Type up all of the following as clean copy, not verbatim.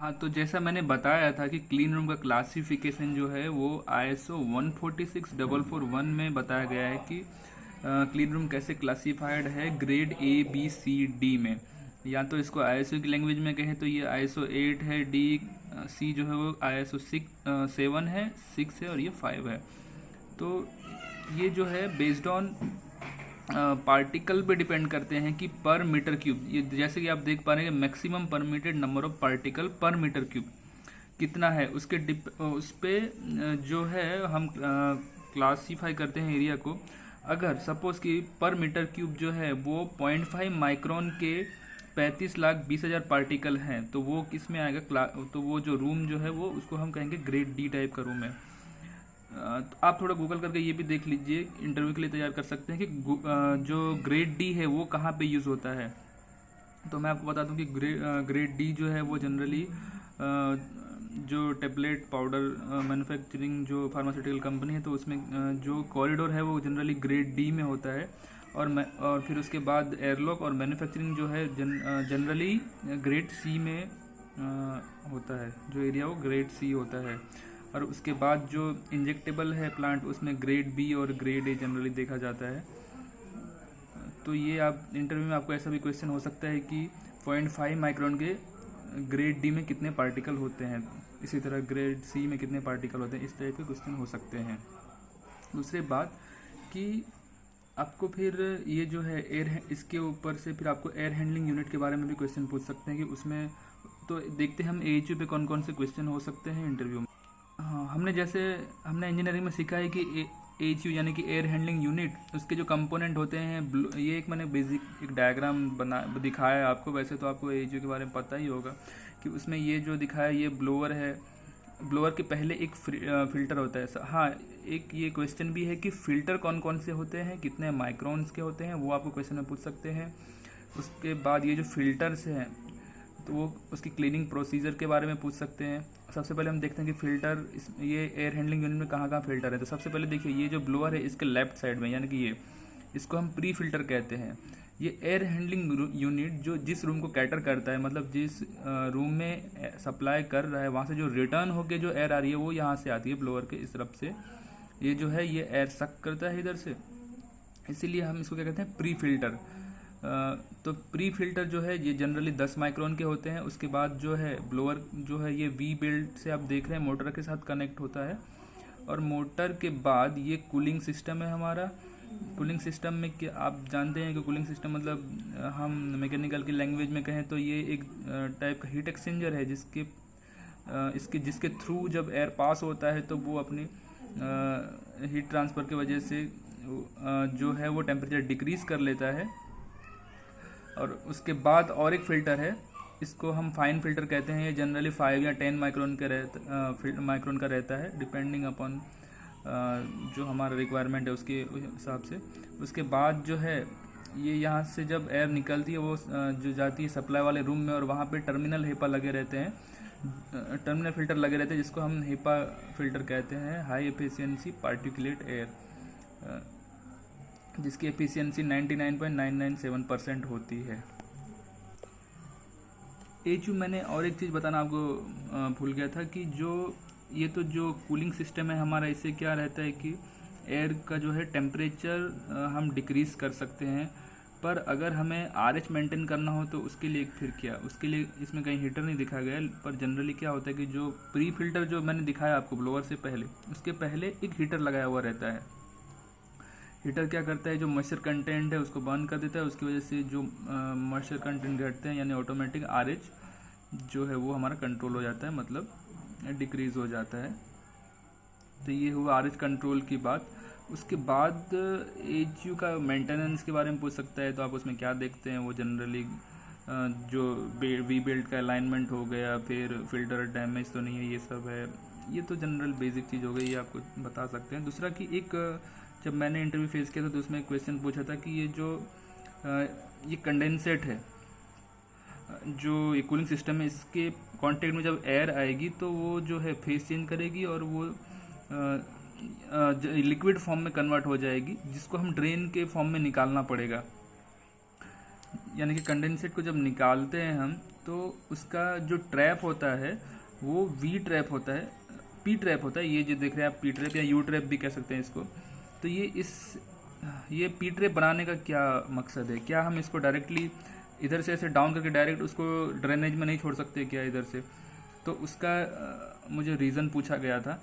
हाँ, तो जैसा मैंने बताया था कि क्लीन रूम का क्लासिफिकेशन जो है वो ISO 146441 में बताया गया है कि क्लीन रूम कैसे क्लासिफाइड है grade A B C D में। या तो इसको ISO की लैंग्वेज में कहें तो ये ISO 8 है, C जो है वो ISO 7 है, 6 है और ये 5 है। तो ये जो है बेस्ड ऑन पार्टिकल पे डिपेंड करते हैं कि पर मीटर क्यूब, ये जैसे कि आप देख पा रहे हैं maximum permitted number of particle पर मीटर क्यूब कितना है उसके उस पे जो है हम क्लासीफाई करते हैं एरिया को। अगर सपोज कि पर मीटर क्यूब जो है वो 0.5 माइक्रोन के 35,20,000 पार्टिकल हैं तो वो किस में आएगा, तो वो जो रूम जो है वो उसको हम कहेंगे ग्रेड डी टाइप का रूम है। तो आप थोड़ा गूगल करके ये भी देख लीजिए, इंटरव्यू के लिए तैयार कर सकते हैं कि जो ग्रेड डी है वो कहाँ पे यूज़ होता है। तो मैं आपको बता दूं कि ग्रेड डी जो है वो जनरली जो टेबलेट पाउडर मैन्युफैक्चरिंग जो फार्मास्यूटिकल कंपनी है तो उसमें जो कॉरिडोर है वो जनरली ग्रेड डी में होता है। और फिर उसके बाद एयरलॉक और मैन्युफैक्चरिंग जो है जनरली ग्रेड सी में होता है, जो एरिया वो ग्रेड सी होता है। और उसके बाद जो इंजेक्टेबल है प्लांट उसमें ग्रेड बी और ग्रेड ए जनरली देखा जाता है। तो ये आप इंटरव्यू में आपको ऐसा भी क्वेश्चन हो सकता है कि 0.5 माइक्रोन के ग्रेड डी में कितने पार्टिकल होते हैं, इसी तरह ग्रेड सी में कितने पार्टिकल होते हैं, इस टाइप के क्वेश्चन हो सकते हैं। दूसरी बात कि आपको फिर ये जो है इसके ऊपर से फिर आपको एयर हैंडलिंग यूनिट के बारे में भी क्वेश्चन पूछ सकते हैं कि उसमें, तो देखते हैं हम AHU पे कौन कौन से क्वेश्चन हो सकते हैं इंटरव्यू में। हाँ, हमने इंजीनियरिंग में सीखा है कि AHU यानी कि एयर हैंडलिंग यूनिट, उसके जो कंपोनेंट होते हैं, ये एक मैंने बेसिक एक डायग्राम बना दिखाया है आपको। वैसे तो आपको AHU के बारे में पता ही होगा कि उसमें ये जो दिखाया ये ब्लोअर है। ब्लोअर के पहले एक फिल्टर होता है। हाँ, एक ये क्वेश्चन भी है कि फ़िल्टर कौन कौन से होते हैं, कितने माइक्रोन्स के होते हैं, वो आपको क्वेश्चन में पूछ सकते हैं। उसके बाद ये जो फिल्टर्स हैं तो वो उसकी क्लीनिंग प्रोसीजर के बारे में पूछ सकते हैं। सबसे पहले हम देखते हैं कि फ़िल्टर ये एयर हैंडलिंग यूनिट में कहाँ कहाँ फ़िल्टर है। तो सबसे पहले देखिए ये जो ब्लोअर है इसके लेफ्ट साइड में, यानी कि इसको हम प्री फिल्टर कहते हैं। ये एयर हैंडलिंग यूनिट जो जिस रूम को कैटर करता है, मतलब जिस रूम में सप्लाई कर रहा है वहाँ से जो रिटर्न होके जो एयर आ रही है वो यहाँ से आती है ब्लोअर के इस तरफ से। ये जो है ये एयर सक करता है इधर से, इसीलिए हम इसको क्या कहते हैं, प्री फिल्टर। तो प्री फिल्टर जो है ये जनरली 10 माइक्रोन के होते हैं। उसके बाद जो है ब्लोअर जो है ये वी बेल्ट से आप देख रहे हैं मोटर के साथ कनेक्ट होता है। और मोटर के बाद ये कूलिंग सिस्टम है हमारा। कूलिंग सिस्टम में क्या आप जानते हैं कि कूलिंग सिस्टम मतलब हम मैकेनिकल की लैंग्वेज में कहें तो ये एक टाइप का हीट एक्सचेंजर है जिसके थ्रू जब एयर पास होता है तो वो अपनी हीट ट्रांसफ़र की वजह से जो है वो टेम्परेचर डिक्रीज़ कर लेता है। और उसके बाद और एक फ़िल्टर है, इसको हम फाइन फ़िल्टर कहते हैं। ये जनरली 5 या 10 माइक्रोन का रहता है, डिपेंडिंग अपॉन जो हमारा रिक्वायरमेंट है उसके हिसाब से। उसके बाद जो है ये यहाँ से जब एयर निकलती है वो जो जाती है सप्लाई वाले रूम में, और वहाँ पे टर्मिनल हेपा लगे रहते हैं, टर्मिनल फ़िल्टर लगे रहते हैं जिसको हम हेपा फ़िल्टर कहते हैं, हाई एफिशिएंसी पार्टिकुलेट एयर, जिसकी एफिशिएंसी 99.997% होती है। AHU मैंने और एक चीज़ बताना आपको भूल गया था कि जो कूलिंग सिस्टम है हमारा, इससे क्या रहता है कि एयर का जो है टेम्परेचर हम डिक्रीज़ कर सकते हैं। पर अगर हमें RH मेंटेन करना हो तो उसके लिए फिर क्या, उसके लिए इसमें कहीं हीटर नहीं दिखाया गया है। पर जनरली क्या होता है कि जो प्री फिल्टर जो मैंने दिखाया आपको ब्लोअर से पहले, उसके पहले एक हीटर लगाया हुआ रहता है। हीटर क्या करता है, जो मॉइस्चर कंटेंट है उसको बर्न कर देता है, उसकी वजह से जो मॉइस्चर कंटेंट घटते हैं यानी ऑटोमेटिक RH जो है वो हमारा कंट्रोल हो जाता है, मतलब डिक्रीज़ हो जाता है। तो ये हुआ RH कंट्रोल की बात। उसके बाद AHU का मेंटेनेंस के बारे में पूछ सकता है, तो आप उसमें क्या देखते हैं, वो जनरली जो वी बेल्ट का अलाइनमेंट हो गया, फिर फिल्टर डैमेज तो नहीं है, ये सब है। ये तो जनरल बेसिक चीज़ हो गई, ये आपको बता सकते हैं। दूसरा कि जब मैंने इंटरव्यू फेस किया था तो उसमें क्वेश्चन पूछा था कि ये कंडेंसेट है, जो ये कूलिंग सिस्टम है, इसके कांटेक्ट में जब एयर आएगी तो वो जो है फेस चेंज करेगी और वो लिक्विड फॉर्म में कन्वर्ट हो जाएगी, जिसको हम ड्रेन के फॉर्म में निकालना पड़ेगा। यानी कि कंडेंसेट को जब निकालते हैं हम तो उसका जो ट्रैप होता है वो वी ट्रैप होता है, पी ट्रैप होता है। ये जो देख रहे हैं आप, पी ट्रैप या यू ट्रैप भी कह सकते हैं इसको। तो ये पी ट्रैप बनाने का क्या मकसद है? क्या हम इसको डायरेक्टली इधर से ऐसे डाउन करके डायरेक्ट उसको ड्रेनेज में नहीं छोड़ सकते क्या इधर से? तो उसका मुझे रीज़न पूछा गया था,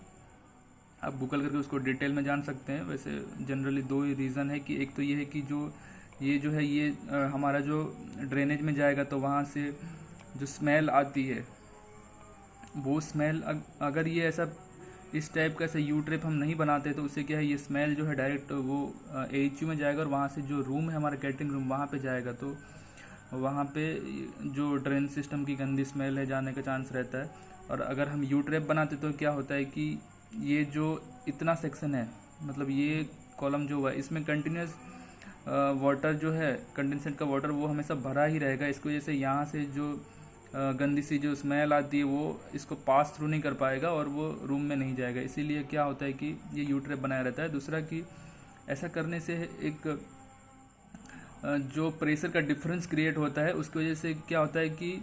आप गूगल करके उसको डिटेल में जान सकते हैं। वैसे जनरली दो ही रीज़न है कि एक तो ये है कि जो है ये हमारा जो ड्रेनेज में जाएगा तो वहाँ से जो स्मेल आती है वो स्मेल अगर ये ऐसा इस टाइप का ऐसा यू ट्रैप हम नहीं बनाते तो उससे क्या है, ये स्मेल जो है डायरेक्ट वो AHU में जाएगा और वहाँ से जो रूम है हमारा कैटरिंग रूम वहाँ पे जाएगा, तो वहाँ पे जो ड्रेन सिस्टम की गंदी स्मेल है जाने का चांस रहता है। और अगर हम यू ट्रैप बनाते तो क्या होता है कि ये जो इतना सेक्शन है, मतलब ये कॉलम जो हुआ है इसमें कंटिन्यूस वाटर जो है, कंडेंसेट का वाटर वो हमेशा भरा ही रहेगा। इसकी वजह से यहाँ से जो गंदी सी जो स्मेल आती है वो इसको पास थ्रू नहीं कर पाएगा और वो रूम में नहीं जाएगा। इसीलिए क्या होता है कि ये यू ट्रैप बनाया रहता है। दूसरा कि ऐसा करने से एक जो प्रेशर का डिफरेंस क्रिएट होता है उसकी वजह से क्या होता है कि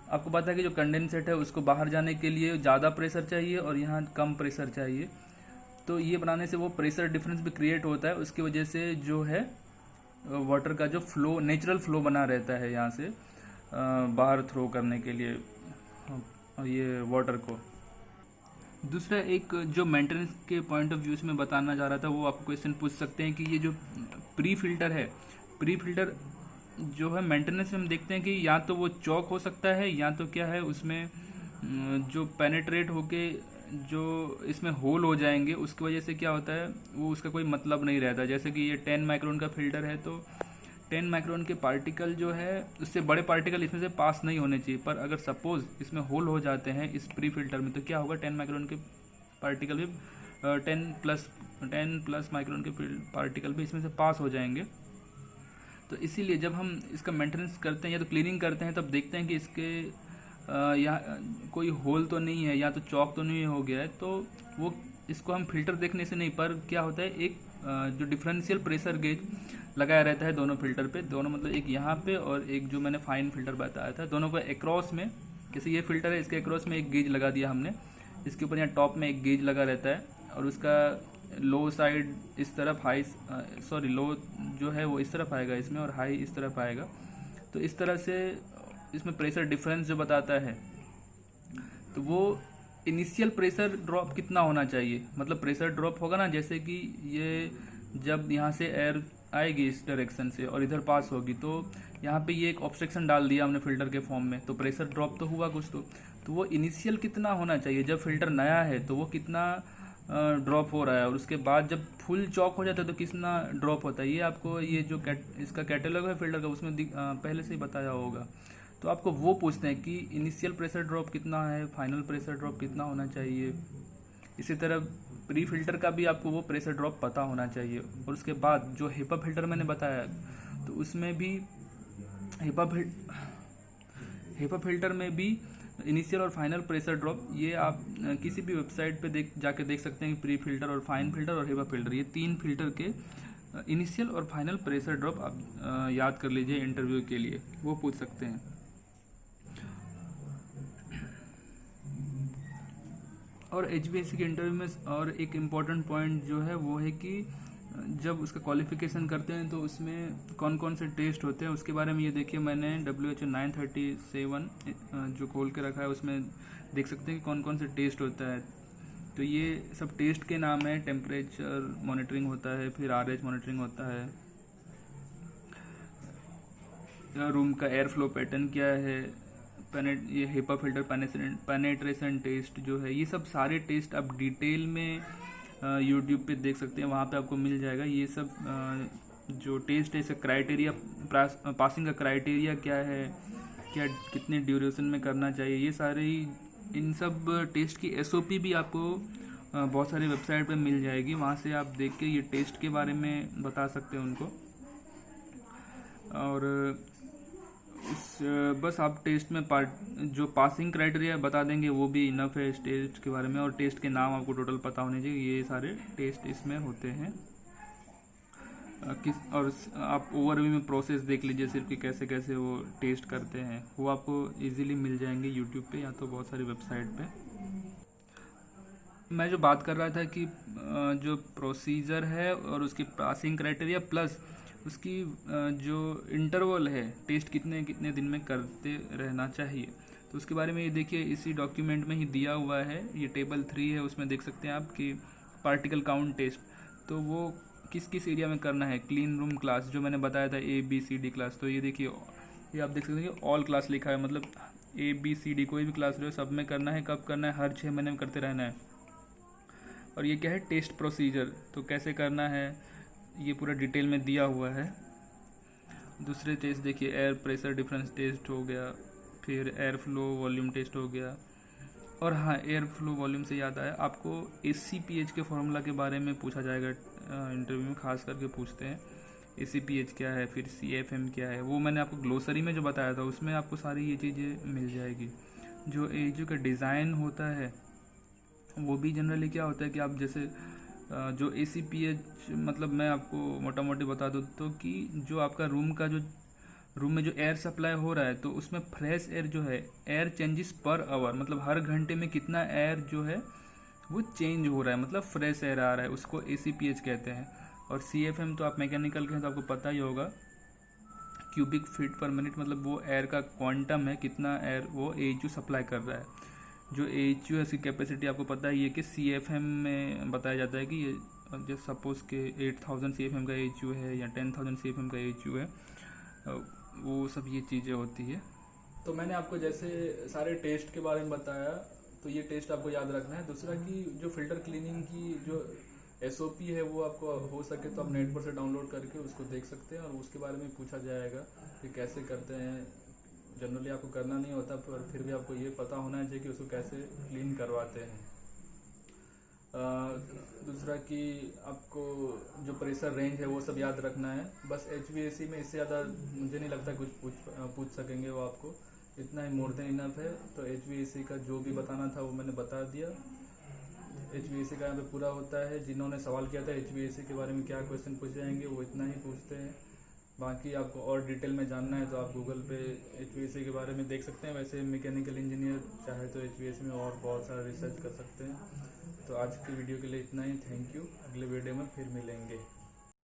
आपको पता है कि जो कंडेंसेट है उसको बाहर जाने के लिए ज़्यादा प्रेशर चाहिए और यहाँ कम प्रेशर चाहिए। तो ये बनाने से वो प्रेशर डिफरेंस भी क्रिएट होता है, उसकी वजह से जो है वाटर का जो फ्लो, नेचुरल फ्लो बना रहता है यहाँ से बाहर थ्रो करने के लिए ये वाटर को। दूसरा एक जो मेंटेनेंस के पॉइंट ऑफ व्यू से मैं बताना चाह रहा था, वो आपको क्वेश्चन पूछ सकते हैं कि ये जो प्री फिल्टर है, प्री फिल्टर जो है मेंटेनेंस में हम देखते हैं कि या तो वो चौक हो सकता है या तो क्या है उसमें जो पेनेट्रेट होके जो इसमें होल हो जाएंगे, उसकी वजह से क्या होता है वो उसका कोई मतलब नहीं रहता। जैसे कि ये 10 माइक्रोन का फिल्टर है तो 10 माइक्रोन के पार्टिकल जो है उससे बड़े पार्टिकल इसमें से पास नहीं होने चाहिए, पर अगर सपोज इसमें होल हो जाते हैं इस प्री फिल्टर में तो क्या होगा, 10 माइक्रोन के पार्टिकल भी 10 प्लस माइक्रोन के पार्टिकल भी इसमें से पास हो जाएंगे। तो इसीलिए जब हम इसका मेंटेनेंस करते हैं या तो क्लीनिंग करते हैं तब देखते हैं कि इसके यहाँ कोई होल तो नहीं है या तो चौक तो नहीं हो गया है, तो वो इसको हम फिल्टर देखने से नहीं, पर क्या होता है एक जो डिफरेंशियल प्रेशर गेज लगाया रहता है दोनों फिल्टर पे, दोनों मतलब एक यहाँ पे और एक जो मैंने फाइन फिल्टर बताया था, दोनों को एक्रॉस में, जैसे ये फिल्टर है इसके एक्रॉस में एक गेज लगा दिया हमने, इसके ऊपर यहाँ टॉप में एक गेज लगा रहता है और उसका लो साइड इस तरफ लो जो है वो इस तरफ आएगा इसमें और हाई इस तरफ आएगा। तो इस तरह से इसमें प्रेशर डिफरेंस जो बताता है तो वो इनिशियल प्रेशर ड्रॉप कितना होना चाहिए, मतलब प्रेशर ड्रॉप होगा ना, जैसे कि ये जब यहाँ से एयर आएगी इस डायरेक्शन से और इधर पास होगी तो यहाँ पे ये एक ऑब्स्ट्रक्शन डाल दिया हमने फिल्टर के फॉर्म में, तो प्रेशर ड्रॉप तो हुआ कुछ। तो वो इनिशियल कितना होना चाहिए, जब फिल्टर नया है तो वो कितना ड्रॉप हो रहा है और उसके बाद जब फुल चॉक हो जाता है तो कितना ड्रॉप होता है। ये आपको ये जो इसका कैटेलॉग है फिल्टर का उसमें पहले से ही बताया होगा। तो आपको वो पूछते हैं कि इनिशियल प्रेशर ड्रॉप कितना है, फाइनल प्रेशर ड्रॉप कितना होना चाहिए। इसी तरह प्री फिल्टर का भी आपको वो प्रेशर ड्रॉप पता होना चाहिए। और उसके बाद जो HEPA फिल्टर मैंने बताया तो उसमें भी HEPA फिल्टर में भी इनिशियल और फाइनल प्रेशर ड्रॉप, ये आप किसी भी वेबसाइट पे जाके देख सकते हैं कि प्री फिल्टर और फाइन फिल्टर और HEPA फिल्टर, ये 3 फिल्टर के इनिशियल और फाइनल प्रेशर ड्रॉप आप याद कर लीजिए इंटरव्यू के लिए, वो पूछ सकते हैं। और HVAC के इंटरव्यू में और एक इम्पॉर्टेंट पॉइंट जो है वो है कि जब उसका क्वालिफिकेशन करते हैं तो उसमें कौन कौन से टेस्ट होते हैं उसके बारे में ये देखिए, मैंने WHO 937 जो खोल के रखा है उसमें देख सकते हैं कि कौन कौन से टेस्ट होता है। तो ये सब टेस्ट के नाम है, टेम्परेचर मॉनिटरिंग होता है, फिर RH मॉनिटरिंग होता है, रूम का एयर फ्लो पैटर्न क्या है, ये HEPA फिल्टर पेनेट्रेशन टेस्ट जो है, ये सब सारे टेस्ट आप डिटेल में यूट्यूब पे देख सकते हैं, वहाँ पे आपको मिल जाएगा। ये सब जो टेस्ट है इसका क्राइटेरिया, पासिंग का क्राइटेरिया क्या है, क्या कितने ड्यूरेशन में करना चाहिए, ये सारे इन सब टेस्ट की SOP भी आपको बहुत सारी वेबसाइट पे मिल जाएगी, वहाँ से आप देख के ये टेस्ट के बारे में बता सकते हैं उनको। और बस आप टेस्ट में जो पासिंग क्राइटेरिया बता देंगे वो भी इनफ है इस टेस्ट के बारे में, और टेस्ट के नाम आपको टोटल पता होने चाहिए, ये सारे टेस्ट इसमें होते हैं। आप ओवरव्यू में प्रोसेस देख लीजिए सिर्फ कि कैसे कैसे वो टेस्ट करते हैं, वो आपको इजीली मिल जाएंगे यूट्यूब पे या तो बहुत सारी वेबसाइट पे। मैं जो बात कर रहा था कि जो प्रोसीजर है और उसकी पासिंग क्राइटेरिया प्लस उसकी जो इंटरवल है, टेस्ट कितने कितने दिन में करते रहना चाहिए, तो उसके बारे में ये देखिए इसी डॉक्यूमेंट में ही दिया हुआ है। ये टेबल 3 है, उसमें देख सकते हैं आप कि पार्टिकल काउंट टेस्ट, तो वो किस किस एरिया में करना है। क्लीन रूम क्लास जो मैंने बताया था ABCD क्लास, तो ये देखिए ये आप देख सकते हैं ऑल क्लास लिखा है, मतलब ABCD कोई भी क्लास रहे सब में करना है। कब करना है? हर 6 महीने में करते रहना है। और ये क्या है? टेस्ट प्रोसीजर, तो कैसे करना है ये पूरा डिटेल में दिया हुआ है। दूसरे टेस्ट देखिए, एयर प्रेशर डिफरेंस टेस्ट हो गया, फिर एयर फ्लो वॉल्यूम टेस्ट हो गया। और हाँ, एयर फ्लो वॉल्यूम से याद आया, आपको ACPH के फॉर्मूला के बारे में पूछा जाएगा इंटरव्यू में, खास करके पूछते हैं ACPH क्या है, फिर CFM क्या है। वो मैंने आपको ग्लोसरी में जो बताया था उसमें आपको सारी ये चीज़ें मिल जाएगी। जो AHU का डिज़ाइन होता है वो भी जनरली क्या होता है कि आप जैसे जो ACPH, मतलब मैं आपको मोटा मोटी बता दूँ तो कि जो आपका रूम में जो एयर सप्लाई हो रहा है, तो उसमें फ्रेश एयर जो है, एयर चेंजेस पर आवर, मतलब हर घंटे में कितना एयर जो है वो चेंज हो रहा है, मतलब फ्रेश एयर आ रहा है, उसको ACPH कहते हैं। और CFM तो आप मैकेनिकल के हैं तो आपको पता ही होगा, क्यूबिक फीट पर मिनट, मतलब वो एयर का क्वांटम है, कितना एयर वो AHU सप्लाई कर रहा है। जो AHU है उसकी कैपेसिटी आपको पता ही है कि CFM में बताया जाता है कि ये जैसे सपोज के 8000 CFM का AHU है या 10,000 CFM का AHU है, वो सब ये चीज़ें होती है। तो मैंने आपको जैसे सारे टेस्ट के बारे में बताया, तो ये टेस्ट आपको याद रखना है। दूसरा कि जो फिल्टर क्लीनिंग की जो SOP है वो आपको हो सके तो आप नेट पर से डाउनलोड करके उसको देख सकते हैं, और उसके बारे में पूछा जाएगा कि कैसे करते हैं। जनरली आपको करना नहीं होता, पर फिर भी आपको ये पता होना चाहिए कि उसको कैसे क्लीन करवाते हैं। दूसरा कि आपको जो प्रेशर रेंज है वो सब याद रखना है। बस HVAC में इससे ज़्यादा मुझे नहीं लगता कुछ पूछ सकेंगे वो आपको, इतना ही मोर देन इनफ है। तो HVAC का जो भी बताना था वो मैंने बता दिया। HVAC का यहाँ पे पूरा होता है। जिन्होंने सवाल किया था HVAC के बारे में क्या क्वेश्चन पूछे जाएंगे, वो इतना ही पूछते हैं। बाकी आपको और डिटेल में जानना है तो आप गूगल पे HVAC के बारे में देख सकते हैं। वैसे मैकेनिकल इंजीनियर चाहे तो HVAC में और बहुत सारा रिसर्च कर सकते हैं। तो आज की वीडियो के लिए इतना ही। Thank you. अगले वीडियो में फिर मिलेंगे।